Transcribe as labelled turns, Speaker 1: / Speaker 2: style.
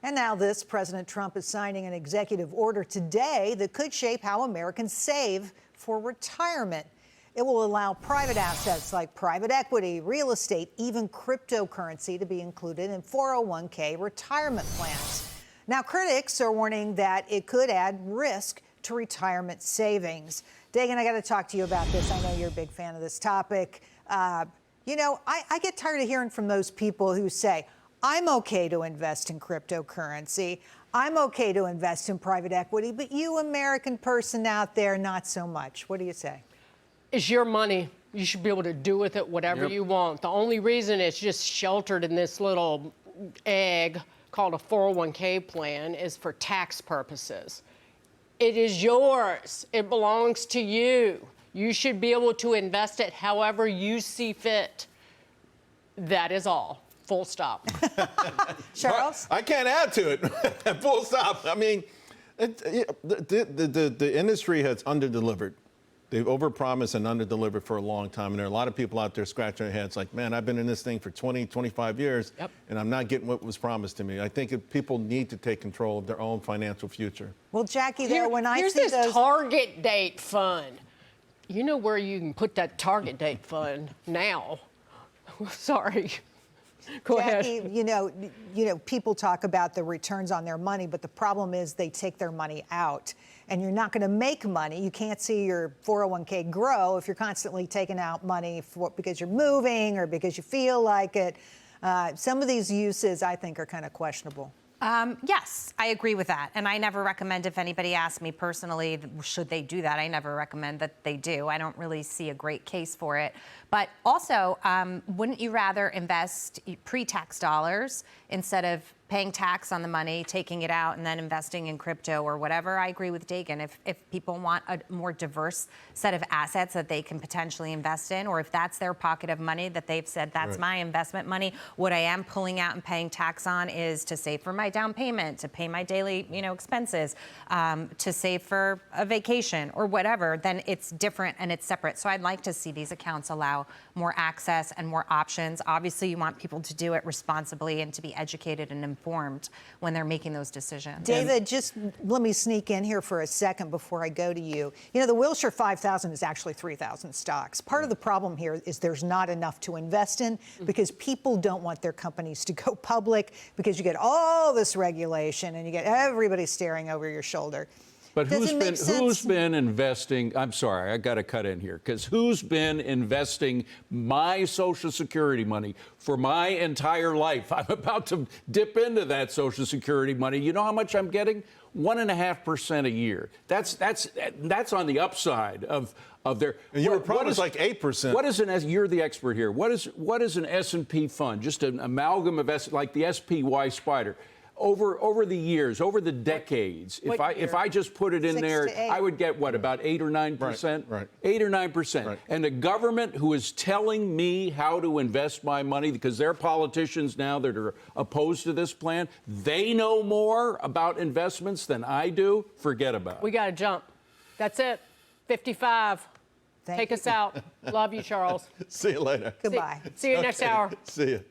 Speaker 1: And now this, President Trump is signing an executive order today that could shape how Americans save for retirement. It will allow private assets like private equity, real estate, even cryptocurrency to be included in 401k retirement plans. Now, critics are warning that it could add risk to retirement savings. Dagan, I got to talk to you about this. I know you're a big fan of this topic. I get tired of hearing from those people who say, I'm okay to invest in cryptocurrency. I'm okay to invest in private equity, but you American person out there, not so much. What do you say?
Speaker 2: It's your money. You should be able to do with it whatever you want. The only reason it's just sheltered in this little egg called a 401k plan is for tax purposes. It is yours. It belongs to you. You should be able to invest it however you see fit. That is all. Full stop.
Speaker 1: Charles?
Speaker 3: I can't add to it. Full stop. I mean, the industry has underdelivered. They've overpromised and underdelivered for a long time. And there are a lot of people out there scratching their heads like, man, I've been in this thing for 20, 25 years, and I'm not getting what was promised to me. I think people need to take control of their own financial future.
Speaker 1: Well, Jackie, when I
Speaker 2: here's
Speaker 1: see
Speaker 2: this target date fund. You know where you can put that target date fund now. Sorry. Go
Speaker 1: Jackie,
Speaker 2: ahead.
Speaker 1: people talk about the returns on their money, but the problem is they take their money out. And you're not going to make money. You can't see your 401k grow if you're constantly taking out money because you're moving or because you feel like it. Some of these uses, I think, are kind of questionable.
Speaker 4: Yes, I agree with that. And I never recommend, if anybody asks me personally, should they do that, I never recommend that they do. I don't really see a great case for it. But also, wouldn't you rather invest pre-tax dollars instead of paying tax on the money, taking it out, and then investing in crypto or whatever? I agree with Dagan. If people want a more diverse set of assets that they can potentially invest in, or if that's their pocket of money that they've said, that's my investment money, what I am pulling out and paying tax on is to save for my down payment, to pay my daily expenses, to save for a vacation or whatever, then it's different and it's separate. So I'd like to see these accounts allow more access and more options. Obviously, you want people to do it responsibly and to be educated and informed when they're making those decisions.
Speaker 1: David, just let me sneak in here for a second before I go to you. The Wilshire 5000 is actually 3,000 stocks. Part of the problem here is there's not enough to invest in because people don't want their companies to go public because you get all this regulation and you get everybody staring over your shoulder.
Speaker 5: But who's been investing? I'm sorry, I got to cut in here because who's been investing my Social Security money for my entire life? I'm about to dip into that Social Security money. You know how much I'm getting? 1.5% a year. That's on the upside of their.
Speaker 3: And you were promised like 8%.
Speaker 5: What is you're the expert here. What is an S&P fund? Just an amalgam of like the SPY Spider. Over the years, over the decades, if I just put it in there, I would get what, about 8 or 9%?
Speaker 3: Right.
Speaker 5: 8 or 9%.
Speaker 3: Right.
Speaker 5: And the government who is telling me how to invest my money, because they're politicians now that are opposed to this plan, they know more about investments than I do. Forget about it.
Speaker 2: We got to jump. That's it. 55.
Speaker 1: Take
Speaker 2: us out. Love you, Charles.
Speaker 3: See you later.
Speaker 1: Goodbye.
Speaker 2: See you next hour.
Speaker 3: See you.